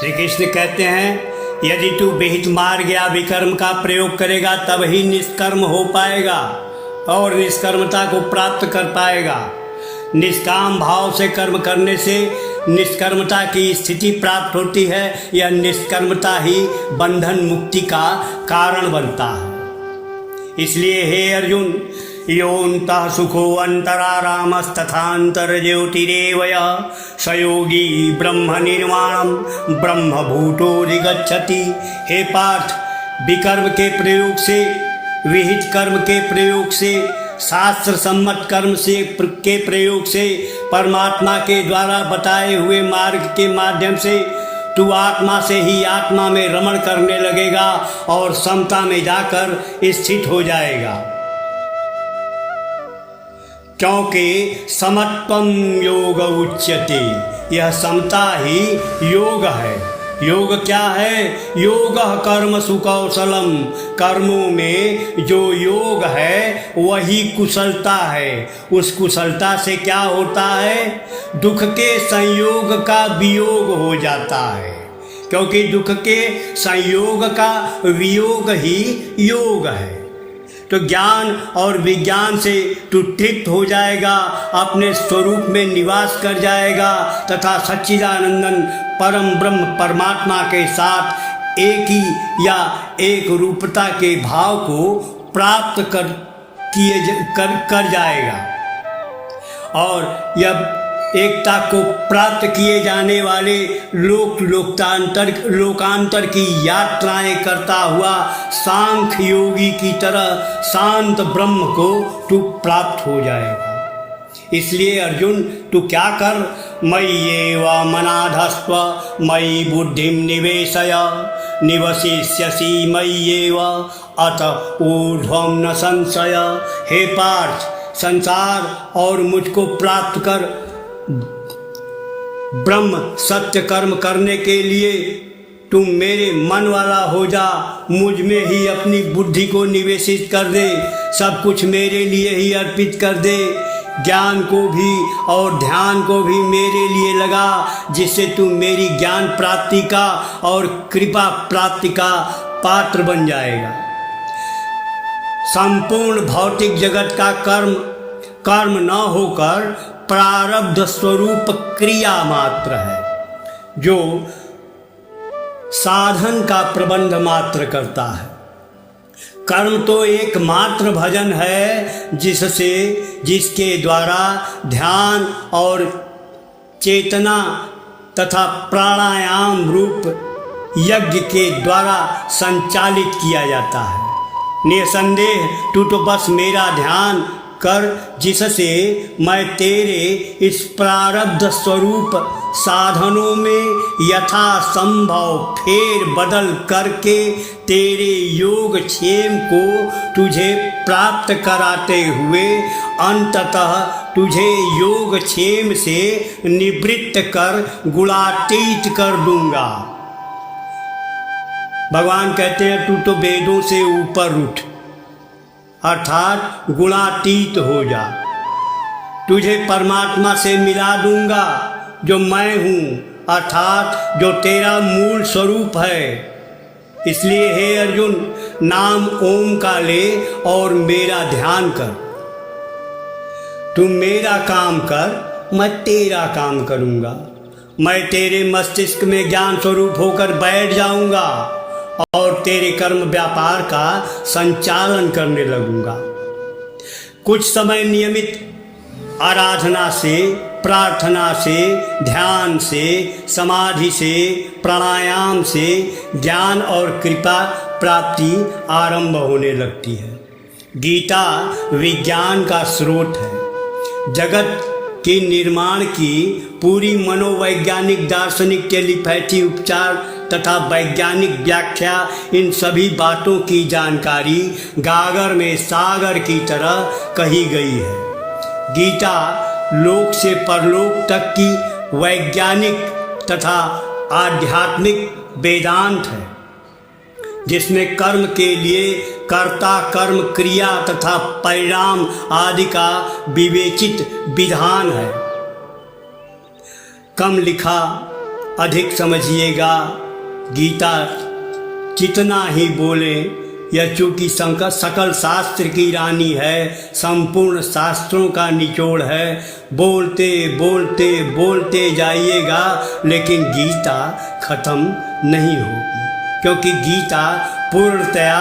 श्री कृष्ण कहते हैं यदि तू विहित मार्ग या विकर्म का प्रयोग करेगा तब ही निष्कर्म हो पाएगा और निष्कर्मता को प्राप्त कर पाएगा। निष्काम भाव से कर्म करने से निष्कर्मता की स्थिति प्राप्त होती है। यह निष्कर्मता ही बंधन मुक्ति का कारण बनता है। इसलिए हे अर्जुन, योऽन्तः सुखो अन्तरारामस्तथान्तर ज्योतिरेव यः स योगी ब्रह्म निर्वाणम ब्रह्मभूतोऽधिगच्छति। हे पार्थ, विकर्म के प्रयोग से, विहित कर्म के प्रयोग से, शास्त्र सम्मत कर्म के प्रयोग से, परमात्मा के द्वारा बताए हुए मार्ग के माध्यम से तू आत्मा से ही आत्मा में रमण करने लगेगा और समता में जाकर स्थित हो जाएगा। क्योंकि समत्वम योग उच्यते, यह समता ही योग है। योग क्या है? योग कर्म सुकौशलम, कर्मों में जो योग है वही कुशलता है। उस कुशलता से क्या होता है? दुख के संयोग का वियोग हो जाता है, क्योंकि दुख के संयोग का वियोग ही योग है। तो ज्ञान और विज्ञान से तू तृप्त हो जाएगा, अपने स्वरूप में निवास कर जाएगा तथा सच्चिदानंदन परम ब्रह्म परमात्मा के साथ एक ही या एक रूपता के भाव को प्राप्त कर जाएगा। और यह एकता को प्राप्त किए जाने वाले लोकांतर की यात्राएं करता हुआ सांख्य योगी की तरह शांत ब्रह्म को तू प्राप्त हो जाएगा। इसलिए अर्जुन, तू क्या कर? मय्येव मनाधस्त्व मयि बुद्धिम निवेशय निवसिष्यसि मय्येव अत ऊर्ध्वं न संशय। हे पार्थ, संसार और मुझको प्राप्त कर ब्रह्म सत्य कर्म करने के लिए तुम मेरे मन वाला हो जा, मुझ में ही अपनी बुद्धि को निवेशित कर दे, सब कुछ मेरे लिए ही अर्पित कर दे, ज्ञान को भी और ध्यान को भी मेरे लिए लगा, जिससे तुम मेरी ज्ञान प्राप्ति का और कृपा प्राप्ति का पात्र बन जाएगा। संपूर्ण भौतिक जगत का कर्म न होकर प्रारब्ध स्वरूप क्रिया मात्र है, जो साधन का प्रबंध मात्र करता है। कर्म तो एकमात्र भजन है जिसके द्वारा ध्यान और चेतना तथा प्राणायाम रूप यज्ञ के द्वारा संचालित किया जाता है। निसंदेह तू तो बस मेरा ध्यान कर, जिससे मैं तेरे इस प्रारब्ध स्वरूप साधनों में यथा संभव फेर बदल करके तेरे योग क्षेम को तुझे प्राप्त कराते हुए अंततः तुझे योग क्षेम से निवृत्त कर गुणातीत कर दूंगा। भगवान कहते हैं तू तो वेदों से ऊपर उठ, अर्थात गुणातीत हो जा। तुझे परमात्मा से मिला दूंगा जो मैं हूँ, अर्थात जो तेरा मूल स्वरूप है। इसलिए हे अर्जुन, नाम ओम का ले और मेरा ध्यान कर। तू मेरा काम कर, मैं तेरा काम करूँगा। मैं तेरे मस्तिष्क में ज्ञान स्वरूप होकर बैठ जाऊँगा और तेरे कर्म व्यापार का संचालन करने लगूंगा। कुछ समय नियमित आराधना से, प्रार्थना से, ध्यान से, समाधि से, प्राणायाम से ज्ञान और कृपा प्राप्ति आरंभ होने लगती है। गीता विज्ञान का स्रोत है। जगत के निर्माण की पूरी मनोवैज्ञानिक, दार्शनिक, टेलीपैथी उपचार तथा वैज्ञानिक व्याख्या, इन सभी बातों की जानकारी गागर में सागर की तरह कही गई है। गीता लोक से परलोक तक की वैज्ञानिक तथा आध्यात्मिक वेदांत है, जिसमें कर्म के लिए कर्ता, कर्म, क्रिया तथा परिणाम आदि का विवेचित विधान है। कम लिखा अधिक समझिएगा। गीता जितना ही बोले, यह चूँकि सकल शास्त्र की रानी है, संपूर्ण शास्त्रों का निचोड़ है। बोलते बोलते बोलते जाइएगा, लेकिन गीता खत्म नहीं होगी, क्योंकि गीता पूर्णतया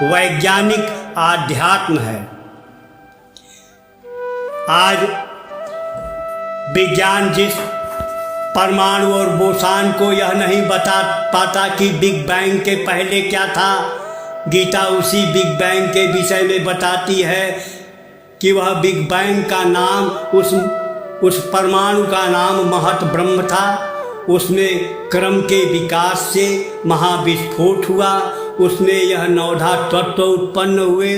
वैज्ञानिक आध्यात्म है। आज विज्ञान जिस परमाणु और बोसान को यह नहीं बता पाता कि बिग बैंग के पहले क्या था, गीता उसी बिग बैंग के विषय में बताती है कि वह बिग बैंग का नाम, उस परमाणु का नाम महत ब्रह्म था। उसमें क्रम के विकास से महाविस्फोट हुआ, उसमें यह 9 तत्व उत्पन्न हुए।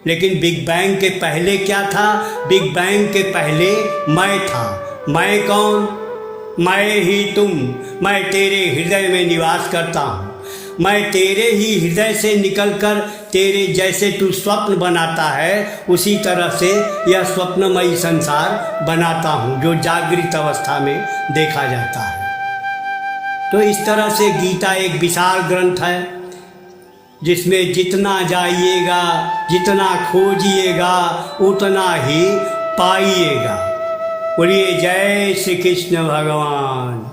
लेकिन बिग बैंग के पहले क्या था? बिग बैंग के पहले मैं था। मैं कौन? मैं ही तुम। मैं तेरे हृदय में निवास करता हूँ। मैं तेरे ही हृदय से निकलकर तेरे जैसे तू स्वप्न बनाता है, उसी तरह से यह स्वप्नमयी संसार बनाता हूँ जो जागृत अवस्था में देखा जाता है। तो इस तरह से गीता एक विशाल ग्रंथ है, जिसमें जितना जाइएगा, जितना खोजिएगा, उतना ही पाइएगा। बोलिए जय श्री कृष्ण भगवान।